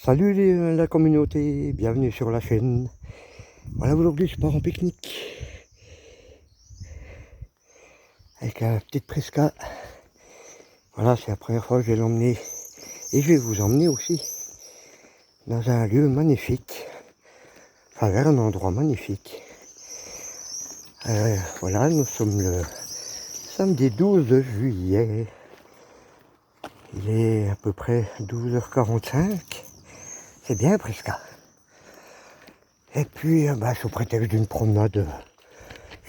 Salut la communauté, bienvenue sur la chaîne. Voilà, aujourd'hui je pars en pique-nique avec la petite Prisca. Voilà, c'est la première fois que je vais l'emmener et je vais vous emmener aussi dans un lieu magnifique, enfin vers un endroit magnifique. Voilà, nous sommes le samedi 12 juillet. Il est à peu près 12h45. C'est bien Prisca. Et puis, sous prétexte d'une promenade,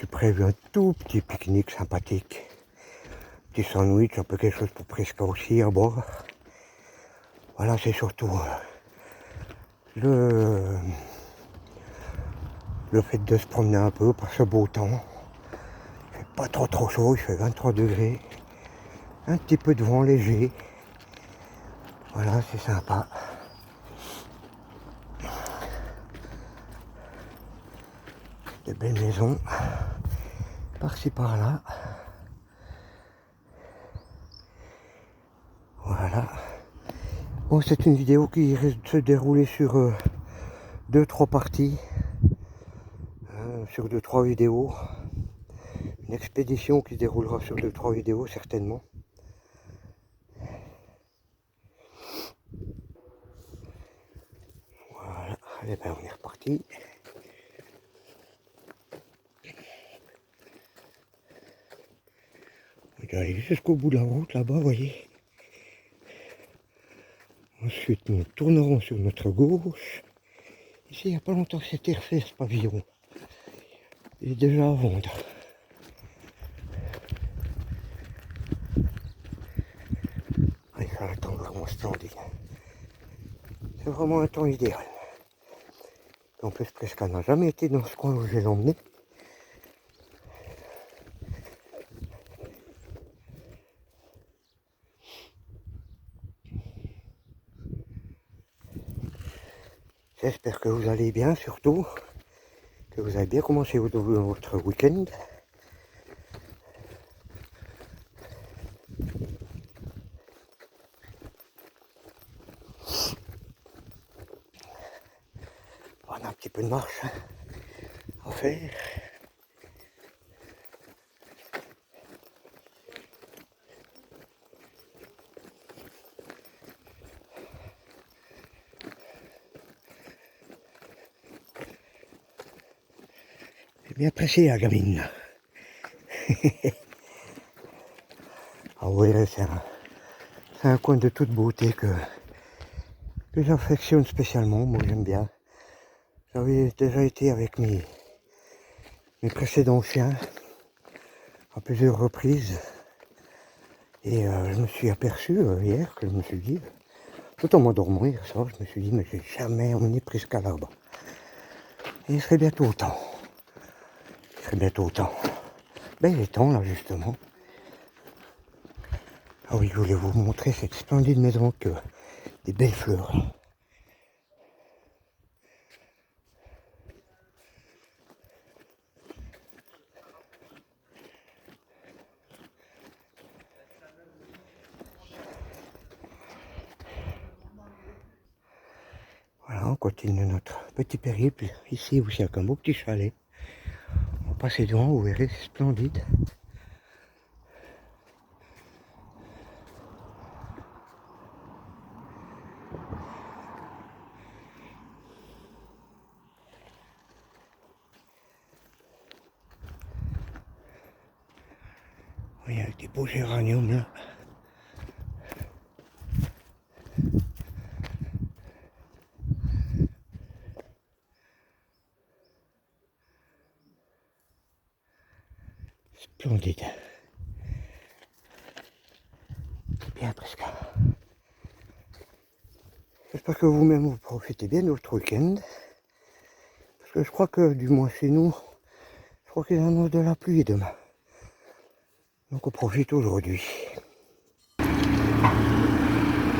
j'ai prévu un tout petit pique-nique sympathique. Petit sandwich, un peu quelque chose pour Prisca aussi à boire. Voilà, c'est surtout le fait de se promener un peu par ce beau temps. Il fait pas trop chaud, il fait 23 degrés. Un petit peu de vent léger. Voilà, c'est sympa. De belles maisons. Par-ci par-là. Voilà. Bon, c'est une vidéo qui risque de se dérouler sur 2-3 parties. Sur 2-3 vidéos. Une expédition qui se déroulera sur 2-3 vidéos certainement. Voilà, allez ben on est reparti. On va aller jusqu'au bout de la route là-bas, vous voyez. Ensuite nous tournerons sur notre gauche. Ici il n'y a pas longtemps que c'était refait ce pavillon. Il est déjà à vendre. Il fait un temps vraiment splendide. C'est vraiment un temps idéal. En plus, Prisca n'a jamais été dans ce coin où je vais l'emmener. J'espère que vous allez bien, surtout. Que vous avez bien commencé votre week-end. On a un petit peu de marche à faire. C'est bien pressé la gamine. Ah oui, c'est un coin de toute beauté que j'affectionne spécialement. Moi j'aime bien. J'avais déjà été avec mes précédents chiens à plusieurs reprises. Et je me suis aperçu hier que je me suis dit, tout en m'endormant hier soir, je me suis dit, mais j'ai jamais emmené Prisca là-bas. Et il serait bientôt autant. Ben il est temps là justement. Ah oui, je voulais vous montrer cette splendide maison avec des belles fleurs. Voilà, on continue notre petit périple. Ici aussi avec un beau petit chalet. On va passer devant, vous verrez, c'est splendide. Oui, avec des beaux géraniums là. Splendide. Bien presque. J'espère que vous-même vous profitez bien de votre week-end. Parce que je crois que, du moins chez nous, je crois qu'il y en a de la pluie demain. Donc on profite aujourd'hui.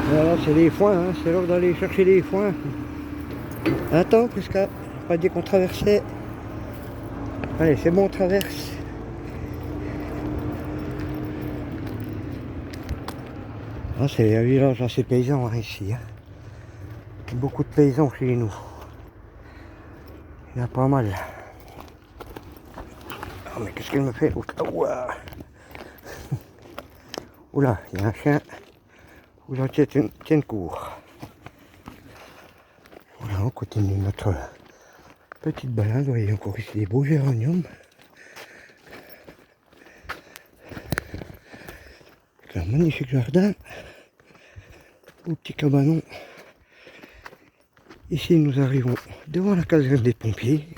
Voilà, c'est les foins, hein. C'est l'heure d'aller chercher les foins. Attends, Prisca, pas dit qu'on traversait. Allez, c'est bon, on traverse. Ah, c'est un village assez paysan hein, ici. Hein. Beaucoup de paysans chez nous. Il y en a pas mal. Oh, mais qu'est-ce qu'elle me fait? Ouah. Oula, il y a un chien. Vous en tiennent court. Voilà, on continue notre petite balade. Vous voyez encore ici des beaux géraniums. C'est un magnifique jardin. Au petit cabanon. Ici, nous arrivons devant la caserne des pompiers.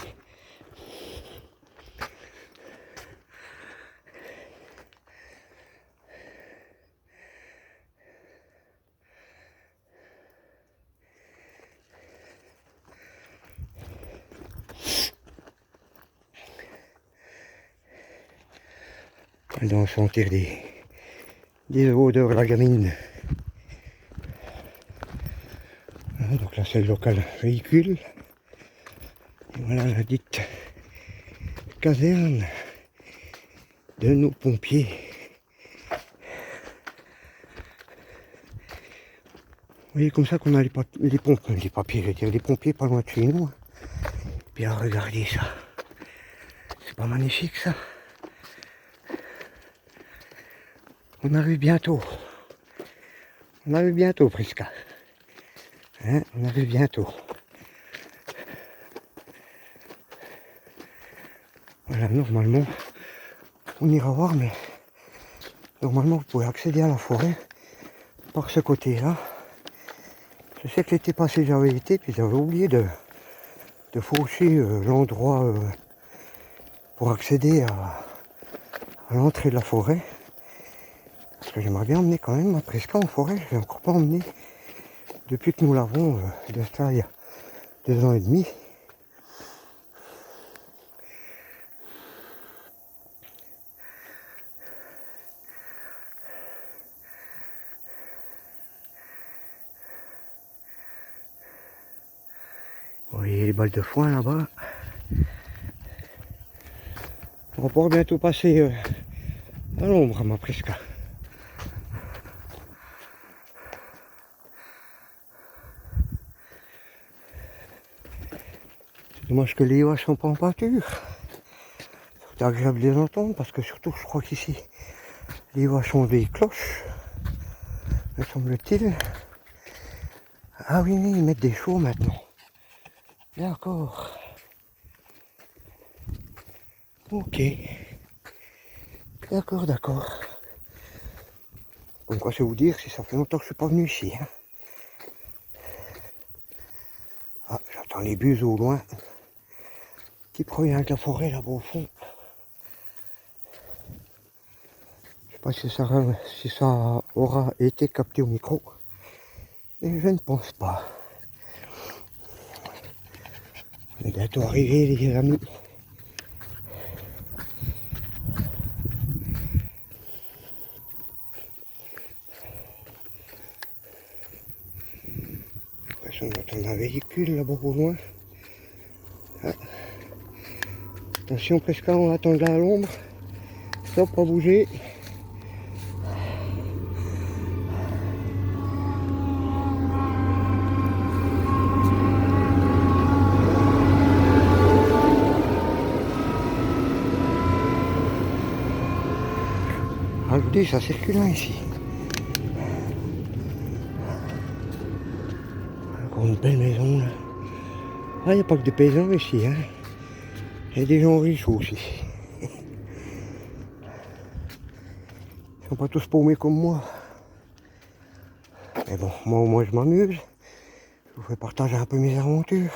On doit sentir des odeurs de la gamine. Voilà, donc là c'est le local véhicule. Et voilà la dite caserne de nos pompiers. Vous voyez comme ça qu'on a les papiers, je veux dire les pompiers pas loin de chez nous. Puis alors regardez ça. C'est pas magnifique ça? On arrive bientôt. On arrive bientôt presque. Hein, on arrive bientôt. Voilà, normalement, on ira voir, mais normalement vous pouvez accéder à la forêt par ce côté-là. Je sais que l'été passé j'avais été, puis j'avais oublié de faucher l'endroit pour accéder à l'entrée de la forêt. Parce que j'aimerais bien emmener quand même ma Presca en forêt, je l'ai encore pas emmené depuis que nous l'avons de ça il y a 2 ans et demi. Vous voyez les balles de foin là-bas. On va pouvoir bientôt passer à l'ombre à ma Presca. C'est dommage que les vaches sont pas en pâture. C'est agréable de les entendre parce que surtout je crois qu'ici les vaches ont des cloches, me semble-t-il. Ah oui, ils mettent des chevaux maintenant. D'accord. Ok. D'accord, d'accord. Comme quoi, c'est vous dire si ça fait longtemps que je suis pas venu ici. Hein. Ah, j'entends les buses au loin qui proviennent de la forêt là-bas au fond. Je sais pas si ça aura été capté au micro, mais je ne pense pas. On est bientôt arrivé les amis. On entend un véhicule là-bas au loin. Ah. Attention, presque on va attendre à l'ombre. Stop, pas bouger. Ah, je vous dis, ça circule hein, ici. Encore une belle maison là. Ah, il n'y a pas que des paysans ici. Hein. Il y a des gens riches aussi. Ils sont pas tous paumés comme moi. Mais bon, moi au moins je m'amuse. Je vous fais partager un peu mes aventures.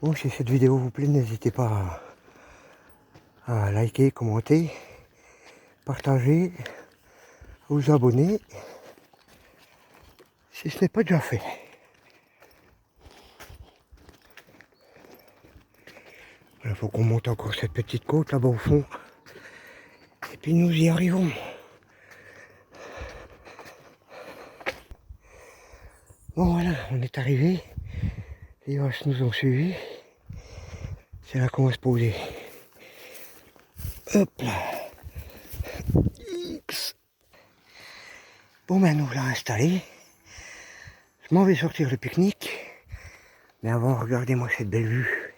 Bon, si cette vidéo vous plaît, n'hésitez pas à liker, commenter, partager, vous abonner, si ce n'est pas déjà fait. Il faut qu'on monte encore cette petite côte là-bas au fond. Et puis nous y arrivons. Bon voilà, on est arrivé. Les vaches nous ont suivis. C'est là qu'on va se poser. Hop là. X. Bon ben nous l'a installé. Je m'en vais sortir le pique-nique. Mais avant, regardez-moi cette belle vue.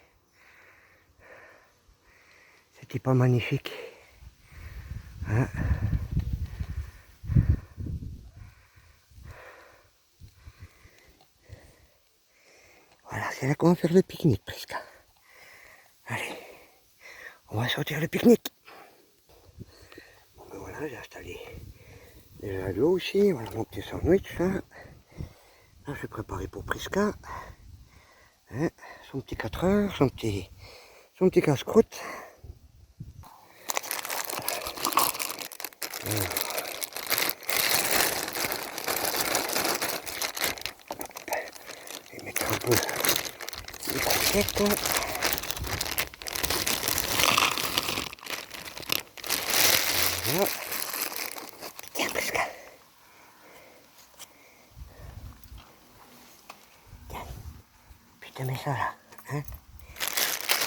C'était pas magnifique, hein? Voilà, c'est là qu'on va faire le pique-nique presque. Allez, on va sortir le pique-nique. Bon ben voilà, j'ai installé déjà l'eau aussi. Voilà mon petit sandwich. Hein. Là, je suis préparé pour Prisca. Hein, son petit 4 heures, son petit casse-croûte. Je vais mettre un peu les croquettes. Voilà. Tiens, Prisca. Tiens. Puis tu mets ça là. Hein.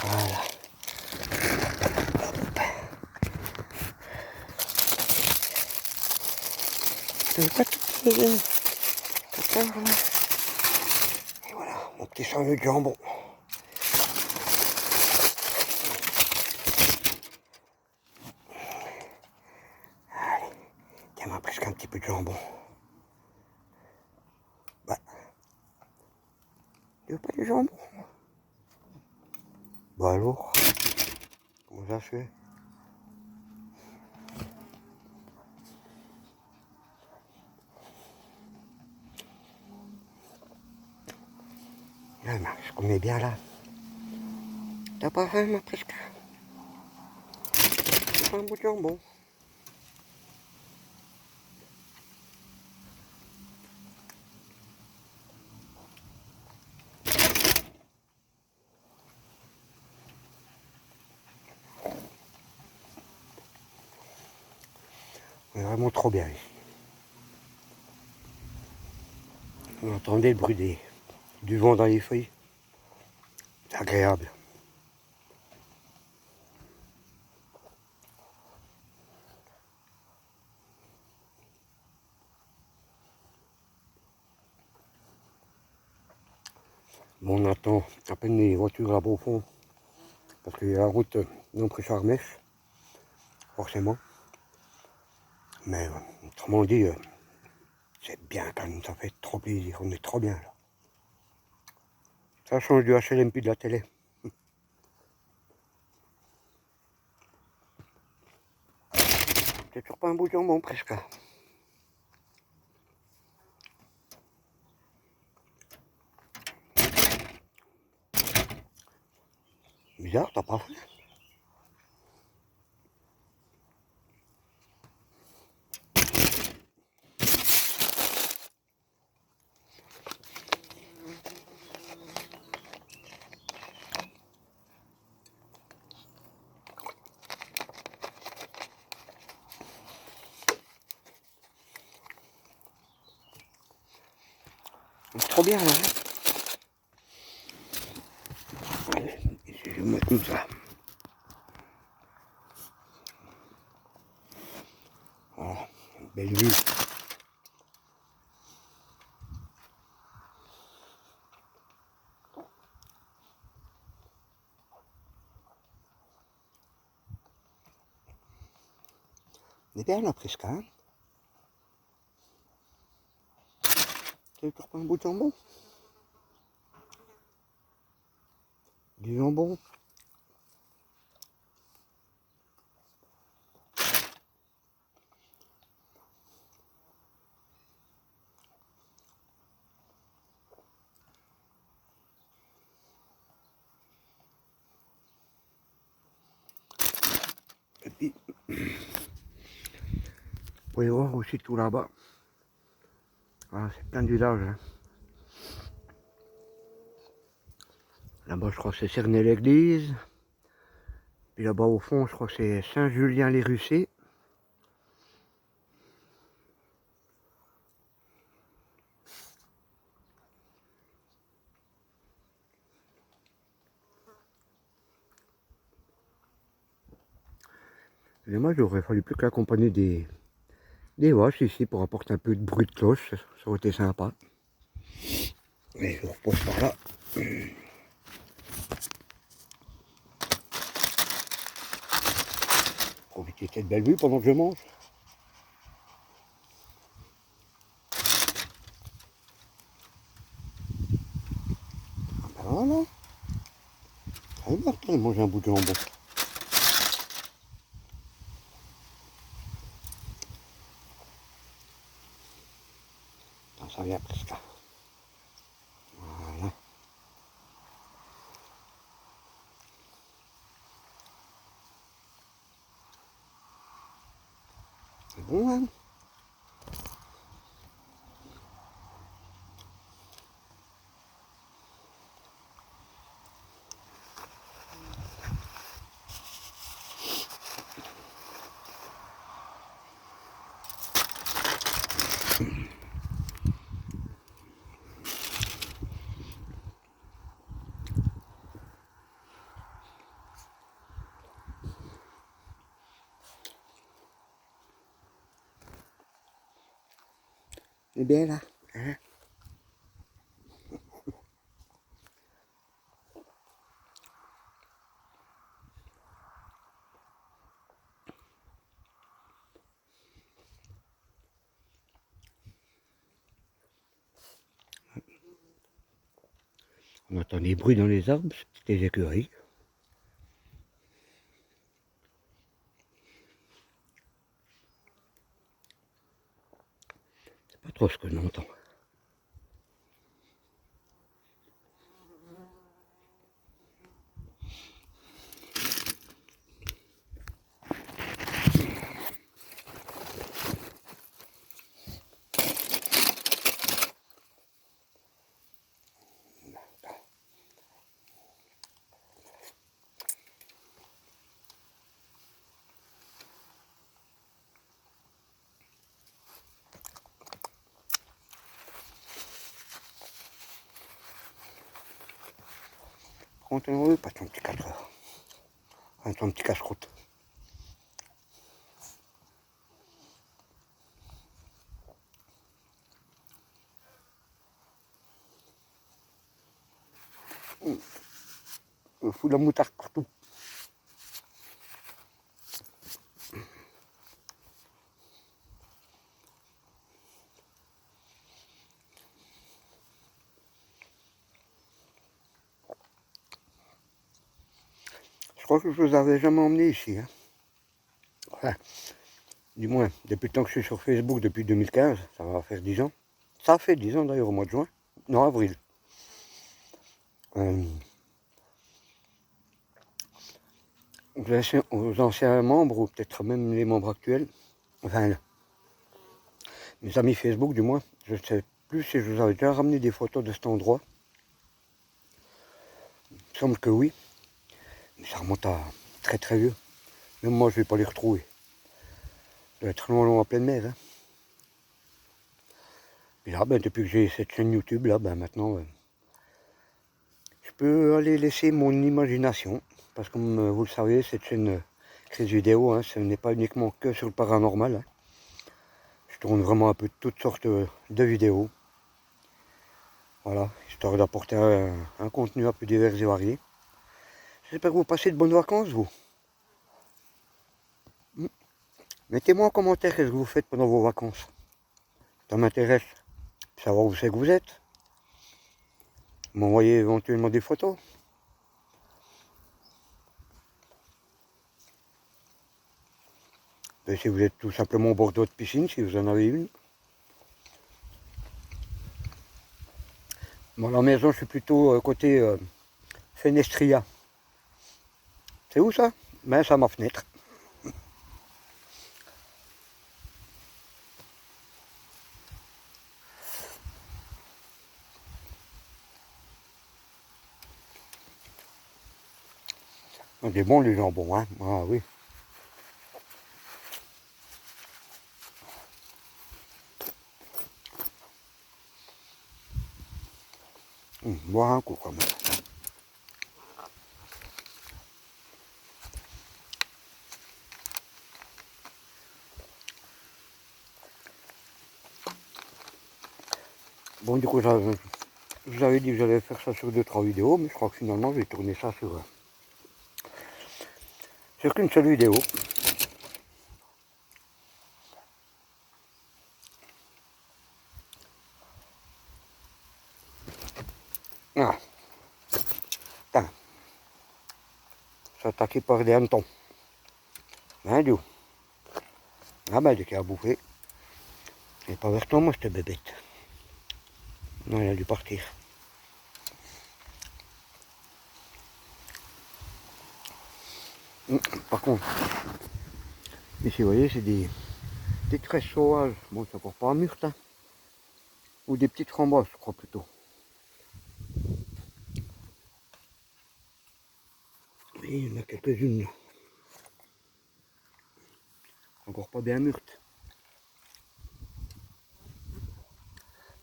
Voilà. Pas tout et voilà, mon petit sandwich de jambon. Allez, tiens-moi presque un petit peu de jambon. Bah, tu veux pas du jambon? Bah alors, comment ça se fait? Ah, ce qu'on met bien là. T'as pas faim, ma presque? C'est pas un bout de jambon. C'est vraiment trop bien ici. Vous entendez le bruit du vent dans les feuilles? C'est agréable. Bon, on attend à peine les voitures là-bas au fond, parce qu'il y a la route non Charmèche, forcément. Mais autrement dit, c'est bien quand même, ça fait trop plaisir, on est trop bien là. Ça change du HLM puis de la télé. C'est toujours pas un bout de jambon presque. Bizarre, t'as pas faim? C'est trop bien là. Allez, je vais mettre comme ça. Oh, belle vue. On est bien là presque, hein? C'est toujours pas un bout de jambon? Du jambon? Et puis, vous pouvez voir aussi tout là-bas. Voilà, c'est plein de villages. Hein. Là-bas, je crois que c'est Cernay-l'Église. Puis là-bas, au fond, je crois que c'est Saint-Julien-les-Russets. Et moi, j'aurais fallu plus qu'accompagner des vaches ici pour apporter un peu de bruit de cloche. Ça aurait été sympa. Et je repose par là. Profiter de cette belle vue pendant que je mange. Ben voilà. Allez, Martin, manger un bout de jambon. Ça vient presque. Voilà. C'est bon, hein? C'est bien là. Hein? On entend des bruits dans les arbres, c'est des écureuils. C'est pas trop ce que j'entends. Quand on veut, pas ton petit 4 heures. Enfin, ton petit casse-croûte. On fout de la moutarde partout. Je crois que je vous avais jamais emmené ici. Hein. Enfin, du moins, depuis le temps que je suis sur Facebook, depuis 2015, ça va faire 10 ans. Ça fait 10 ans d'ailleurs au mois de juin. Non, avril. Aux anciens membres, ou peut-être même les membres actuels, enfin, mes amis Facebook du moins, je ne sais plus si je vous avais déjà ramené des photos de cet endroit. Il me semble que oui, mais ça remonte à très très vieux. Même moi je ne vais pas les retrouver. Ça doit être loin en pleine mer. Hein. Et là, ben, depuis que j'ai cette chaîne YouTube, là, ben, maintenant, je peux aller laisser mon imagination. Parce que comme vous le savez, cette chaîne Crise Vidéo, hein, ce n'est pas uniquement que sur le paranormal. Hein. Je tourne vraiment un peu toutes sortes de vidéos. Voilà, histoire d'apporter un contenu un peu divers et varié. J'espère que vous passez de bonnes vacances, vous. Mettez-moi en commentaire qu'est-ce que vous faites pendant vos vacances. Ça m'intéresse de savoir où c'est que vous êtes. M'envoyez éventuellement des photos. Et si vous êtes tout simplement au bord de votre piscine, si vous en avez une. Moi, à la maison, je suis plutôt côté Fenestria. C'est où ça? Ben, c'est à ma fenêtre. On est bon les jambons, hein? Ah oui. Boire un coup quand même. Bon, du coup, je vous avais dit que j'allais faire ça sur 2-3 vidéos, mais je crois que finalement, je vais tourner ça sur qu'une seule vidéo. Ah, putain, s'attaquer par des hannetons. Hein, du ah ben, dès qu'il a bouffé. Il n'est pas vers toi, moi, cette bébête. Non, il a dû partir. Par contre, ici, vous voyez, c'est des fraises sauvages. Bon, c'est encore pas mûres, hein. Ou des petites framboises, je crois plutôt. Oui, il y en a quelques-unes là. Encore pas bien mûres.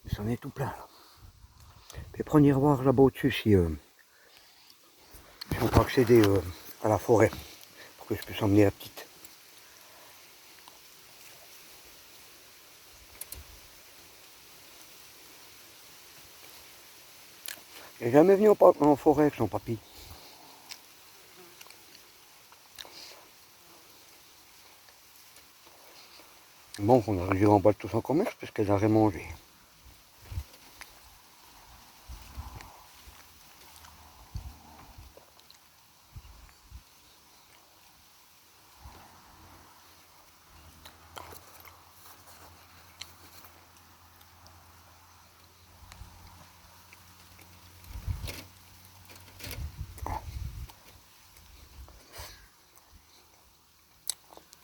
Mais c'en est tout plein là. Et prenez y revoir là-bas au-dessus si on peut accéder à la forêt. Pour que je puisse emmener la petite. Il n'est jamais venu en forêt avec son papy. Bon, on a réussi à emballer tout son commerce parce qu'elle a rien mangé.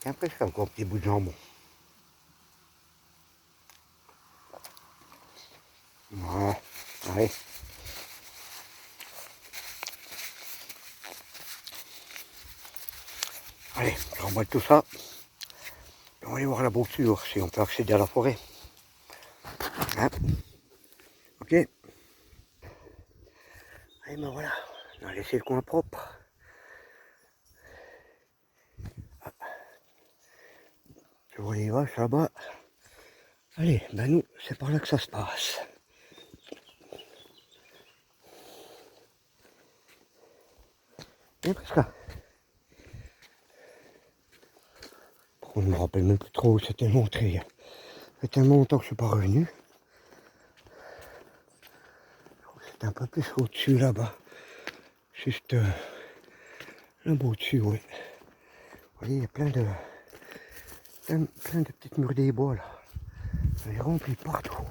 Et après, c'est encore un petit bout de jambon. Voilà, allez. Allez, j'emballe tout ça. Et on va aller voir la bouture si on peut accéder à la forêt. Hein, ok. Allez, ben voilà, on a laissé le coin propre. Je vois les vaches là-bas. Allez, ben nous, c'est par là que ça se passe. Et parce que on ne me rappelle même plus trop où c'était montré. Ça fait tellement longtemps que je suis pas revenu. C'est un peu plus au-dessus là-bas. Juste là-bas au-dessus, oui. Vous voyez, il y a plein de petites murs des bois là. Ça est rempli partout.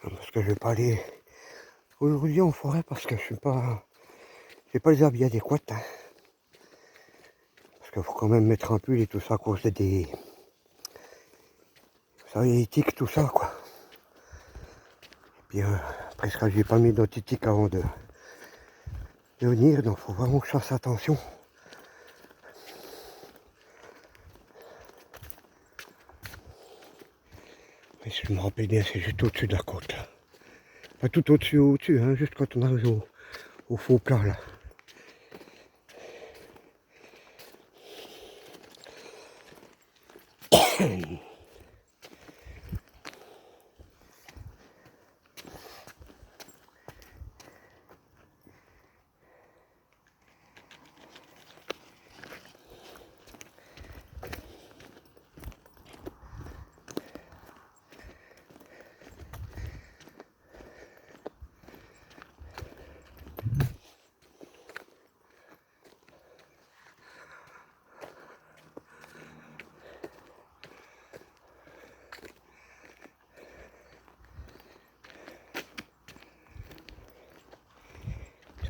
Parce que je vais pas aller aujourd'hui en forêt parce que je suis pas. J'ai pas les habits adéquats. Hein. Parce qu'il faut quand même mettre un pull et tout ça à cause des. Vous savez, les tiques, tout ça quoi. Et puis presque j'ai pas mis d'antitique avant de venir, donc faut vraiment que je fasse attention. Mais si je me rappelle bien, c'est juste au-dessus de la côte là. Pas tout au-dessus, hein, juste quand on arrive au faux plat là.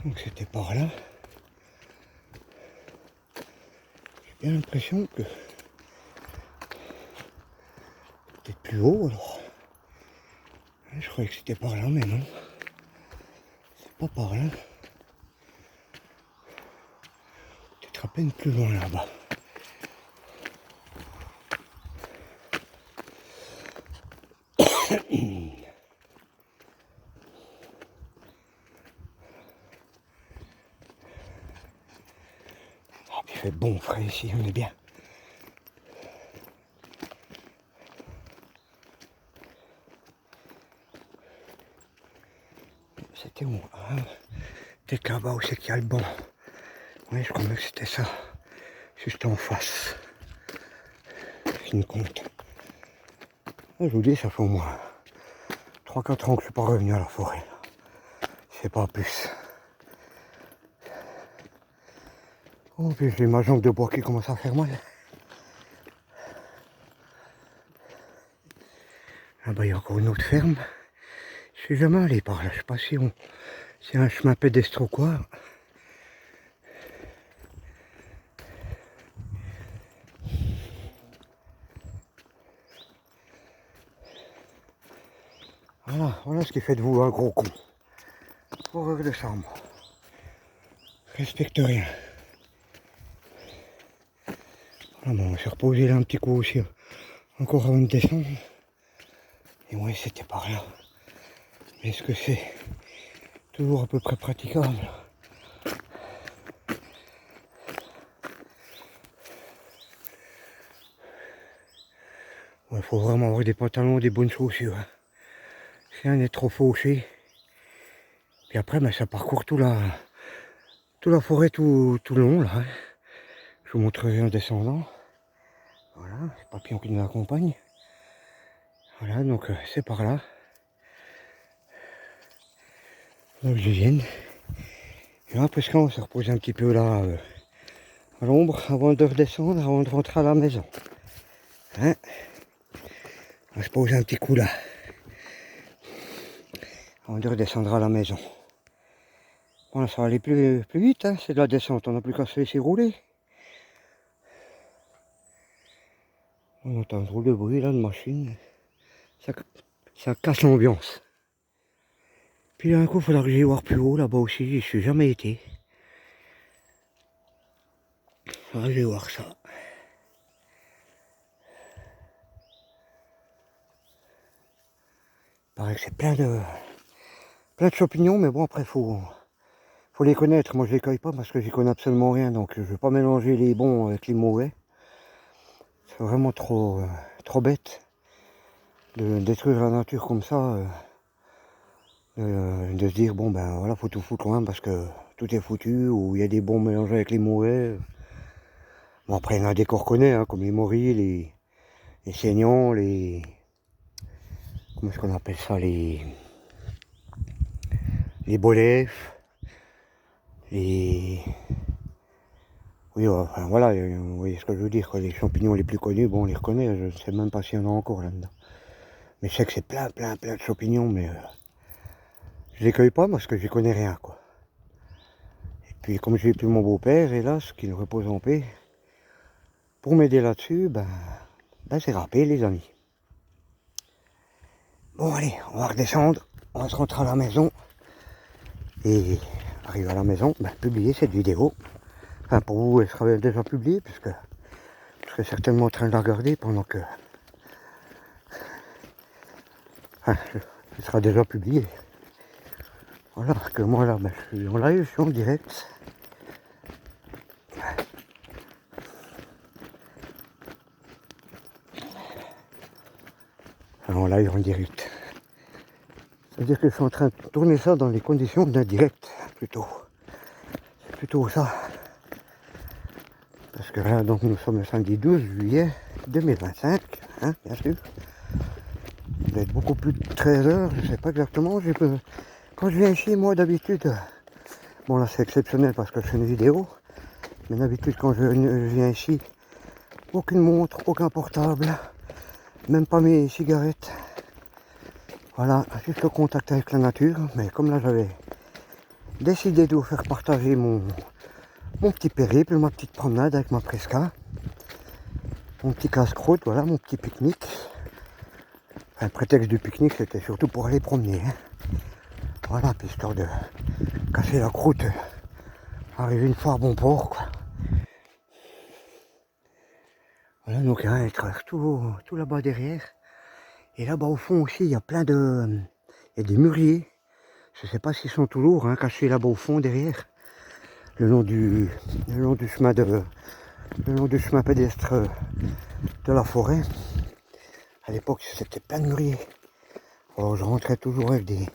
Donc c'était par là. J'ai bien l'impression que peut-être plus haut alors. Je croyais que c'était par là, mais non. C'est pas par là. Peut-être à peine plus loin là-bas. Ah, puis il fait bon frais ici, on est bien. C'était où hein? Peut-être là-bas où c'est qu'il y a le banc. Oui, je crois que c'était ça. Juste en face. Je me compte. Je vous dis, ça fait au moins 3-4 ans que je suis pas revenu à la forêt. C'est pas plus. Oh, puis j'ai ma jambe de bois qui commence à faire mal. Là-bas, il y a encore une autre ferme. Je suis jamais allé par là. Je sais pas si c'est un chemin pédestre ou quoi. Voilà ce qui fait de vous un gros con. Horreur de chambre. Respecte rien. Ah bon, on s'est reposé là un petit coup aussi. Encore avant de descendre. Et ouais, c'était par là. Mais est-ce que c'est toujours à peu près praticable? Il faut vraiment avoir des pantalons, des bonnes chaussures. Hein. Si un est trop fauché. Puis après, ben, ça parcourt toute la forêt tout le long là. Hein. Je vous montrerai en descendant. Voilà, les papillons qui nous accompagnent. Voilà, donc c'est par là. Donc je viens. Et là, après, on se repose un petit peu là à l'ombre avant de redescendre, avant de rentrer à la maison. Hein, on va se poser un petit coup là. Avant de redescendre à la maison. Bon, là, ça va aller plus vite, hein, c'est de la descente, on n'a plus qu'à se laisser rouler. On entend un drôle de bruit là de machine. Ça casse l'ambiance. Puis d'un coup, il faudra que j'aille voir plus haut là-bas aussi, j'y suis jamais été. Alors, je vais voir ça. Il paraît que c'est plein de champignons, mais bon, après, faut les connaître. Moi, je les cueille pas parce que j'y connais absolument rien, donc je vais pas mélanger les bons avec les mauvais. C'est vraiment trop bête de détruire la nature comme ça. De se dire, bon, ben voilà, faut tout foutre loin parce que tout est foutu, ou il y a des bons mélangés avec les mauvais. Bon, après, il y en a des qu'on reconnaît, hein, comme les morilles, les saignants, comment est-ce qu'on appelle ça, les bolefs, oui, enfin voilà, vous voyez ce que je veux dire, quoi. Les champignons les plus connus, bon, on les reconnaît, je ne sais même pas s'il y en a encore là-dedans. Mais je sais que c'est plein de champignons, mais je les cueille pas parce que je connais rien, quoi. Et puis, comme j'ai plus mon beau-père, hélas, qu'il repose en paix, pour m'aider là-dessus, ben c'est râpé, les amis. Bon, allez, on va redescendre, on va se rentrer à la maison, et arriver à la maison, publier cette vidéo. Enfin, pour vous, elle sera déjà publiée, puisque je serai certainement en train de la regarder pendant que... Enfin, elle sera déjà publiée. Voilà, parce que moi là, je suis en live, je suis en direct. Enfin, en live, en direct. C'est-à-dire que je suis en train de tourner ça dans les conditions d'un direct, plutôt. C'est plutôt ça. Parce que là, donc, nous sommes le samedi 12 juillet 2025, hein, bien sûr. Il doit être beaucoup plus de 13 h, je sais pas exactement. Quand je viens ici, moi, d'habitude, bon là, c'est exceptionnel parce que je fais une vidéo, mais d'habitude, quand je viens ici, aucune montre, aucun portable, même pas mes cigarettes. Voilà, juste le contact avec la nature. Mais comme là, j'avais décidé de vous faire partager mon petit périple, ma petite promenade avec ma Presca, mon petit casse-croûte, voilà, mon petit pique-nique. Enfin, le prétexte du pique-nique, c'était surtout pour aller promener. Hein. Voilà, puis histoire de casser la croûte, arriver une fois à bon port, quoi. Voilà, donc hein, il traverse tout là-bas derrière. Et là-bas au fond aussi, il y a plein de... Il y a des mûriers. Je ne sais pas s'ils sont toujours hein, cachés là-bas au fond derrière. Le long du chemin le long du chemin pédestre de la forêt. À l'époque, c'était plein de mûriers. Alors je rentrais toujours avec des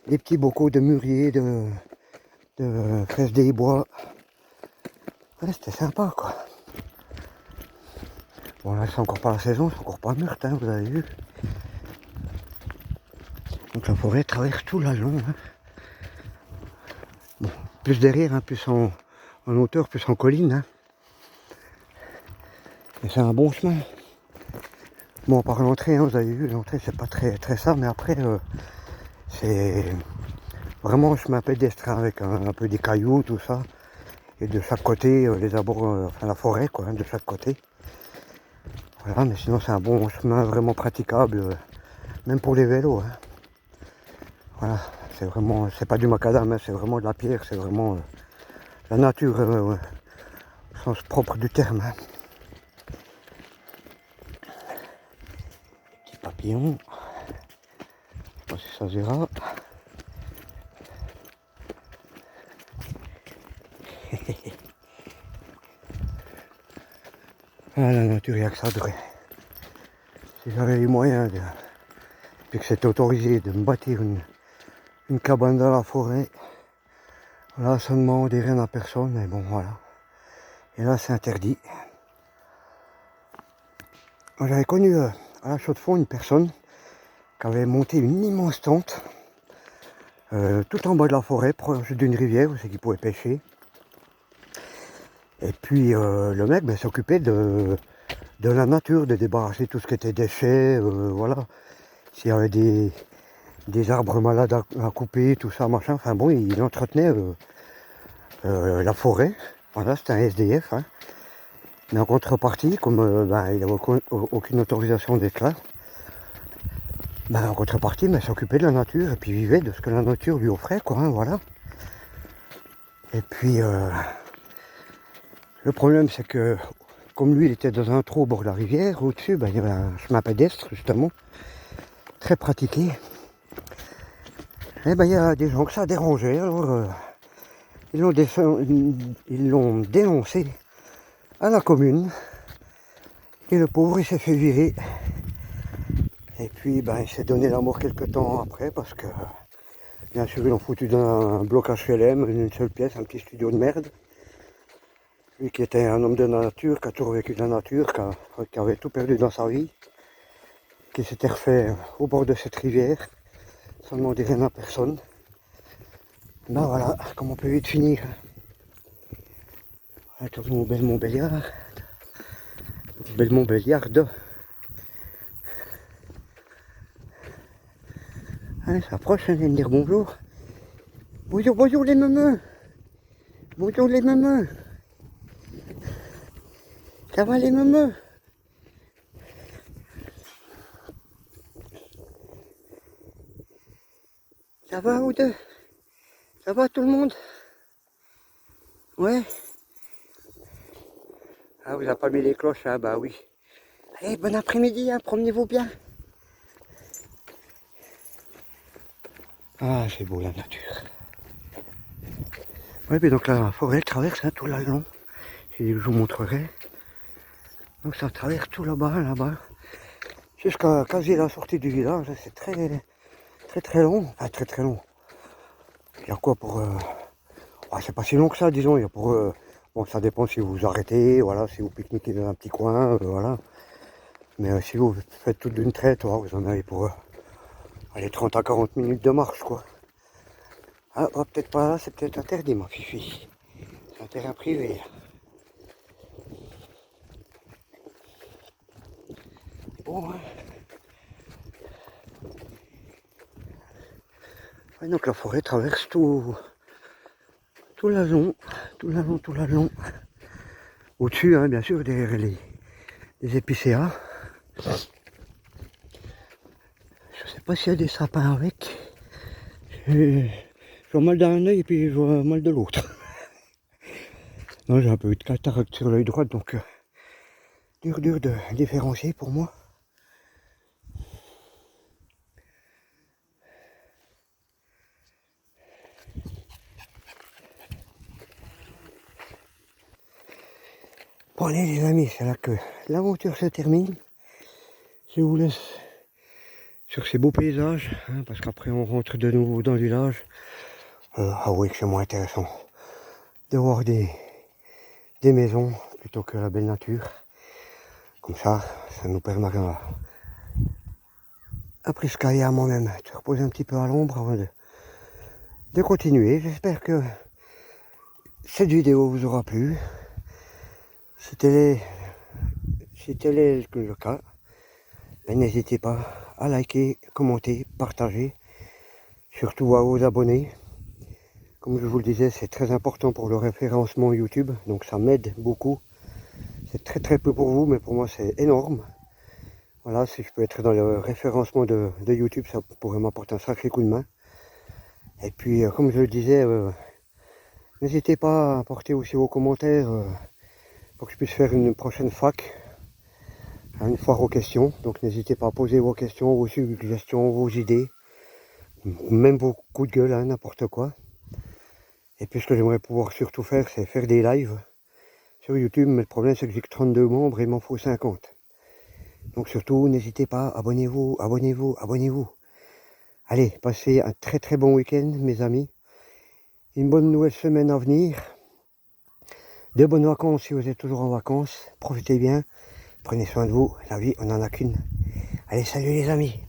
petits bocaux de mûriers, de fraises des bois. Ouais, c'était sympa quoi. Bon là c'est encore pas la saison, c'est encore pas mûr, hein, vous avez vu. Donc la forêt traverse tout le long. Hein. Bon, plus derrière, hein, plus en hauteur, plus en colline. Hein. Et c'est un bon chemin. Bon, par l'entrée, hein, vous avez vu, l'entrée c'est pas très ça, mais après c'est vraiment un chemin pédestre hein, avec un peu des cailloux, tout ça. Et de chaque côté, les abords, enfin la forêt quoi, hein, de chaque côté. Voilà, mais sinon c'est un bon chemin vraiment praticable, même pour les vélos. Hein. Voilà, c'est vraiment, c'est pas du macadam, hein, c'est vraiment de la pierre, c'est vraiment la nature au sens propre du terme. Hein. Petit papillon, je sais pas si ça se verra. Ah, la nature, il n'y a que ça de vrai. Si j'avais les moyens, puis que c'était autorisé de me bâtir une cabane dans la forêt, là ça ne demandait rien à personne, mais bon voilà. Et là c'est interdit. J'avais connu à la Chaux-de-Fonds une personne qui avait monté une immense tente tout en bas de la forêt, proche d'une rivière où c'est qu'il pouvait pêcher. Et puis le mec s'occupait de la nature, de débarrasser tout ce qui était déchets, voilà. S'il y avait des arbres malades à couper, tout ça, machin, enfin bon, il entretenait la forêt. Voilà, c'était un SDF. Hein. Mais en contrepartie, comme il n'avait aucune autorisation d'être là, en contrepartie, il s'occupait de la nature et puis vivait de ce que la nature lui offrait, quoi, hein, voilà. Et puis, le problème, c'est que, comme lui, il était dans un trou au bord de la rivière, au-dessus, il y avait un chemin pédestre, justement, très pratiqué. Et il y a des gens que ça dérangeait, alors ils l'ont dénoncé à la commune. Et le pauvre, il s'est fait virer. Et puis, il s'est donné la mort quelques temps après, parce que, bien sûr, ils l'ont foutu dans un bloc HLM, une seule pièce, un petit studio de merde. Lui qui était un homme de la nature, qui a toujours vécu de la nature, qui avait tout perdu dans sa vie, qui s'était refait au bord de cette rivière, sans demander rien à personne. Voilà, comme on peut vite finir. Toujours Belmont-Béliard. Belmont-Béliarde. Allez, ça approche, on vient de dire bonjour. Bonjour les meumeux. Bonjour les meumeux. Ça va les meumeux? Ça va ou deux? Ça va tout le monde? Ouais. Ah, vous n'avez pas mis les cloches, hein? Bah oui. Allez, bon après-midi, hein, promenez-vous bien. Ah, c'est beau la nature. Ouais, mais donc la forêt traverse hein, tout là long. Je vous montrerai. Donc ça traverse tout là-bas, jusqu'à quasi la sortie du village. C'est très long. Enfin, très long. Il y a quoi pour... c'est pas si long que ça, disons. Il y a pour... bon, ça dépend si vous vous arrêtez, voilà, si vous pique-niquez dans un petit coin, voilà. Mais si vous faites tout d'une traite, vous en avez pour... allez, 30 à 40 minutes de marche, quoi. Ah, peut-être pas là, c'est peut-être interdit, ma fifi. C'est un terrain privé. Bon, hein. Ouais, donc la forêt traverse tout la long. Au-dessus, hein, bien sûr, derrière les épicéas. Je sais pas s'il y a des sapins avec. Je vois mal d'un œil et puis je vois mal de l'autre. Non, j'ai un peu de cataracte sur l'œil droit, donc dur de différencier pour moi. Bon allez les amis, c'est là que l'aventure se termine. Je vous laisse sur ces beaux paysages, hein, parce qu'après on rentre de nouveau dans le village. Avouez que c'est moins intéressant de voir des maisons plutôt que la belle nature. Comme ça nous permettra à Prisca et à moi-même de se reposer un petit peu à l'ombre avant de continuer. J'espère que cette vidéo vous aura plu. Si tel est le cas, ben, n'hésitez pas à liker, commenter, partager, surtout à vous abonner. Comme je vous le disais, c'est très important pour le référencement YouTube, donc ça m'aide beaucoup. C'est très peu pour vous, mais pour moi c'est énorme. Voilà, si je peux être dans le référencement de YouTube, ça pourrait m'apporter un sacré coup de main. Et puis, comme je le disais, n'hésitez pas à apporter aussi vos commentaires pour que je puisse faire une prochaine fac, une foire aux questions. Donc n'hésitez pas à poser vos questions, vos suggestions, vos idées, même vos coups de gueule, hein, n'importe quoi. Et puis ce que j'aimerais pouvoir surtout faire, c'est faire des lives sur YouTube, mais le problème c'est que j'ai que 32 membres et il m'en faut 50. Donc surtout, n'hésitez pas, abonnez-vous, abonnez-vous, abonnez-vous. Allez, passez un très bon week-end, mes amis. Une bonne nouvelle semaine à venir. De bonnes vacances si vous êtes toujours en vacances. Profitez bien, prenez soin de vous. La vie, on n'en a qu'une. Allez, salut les amis.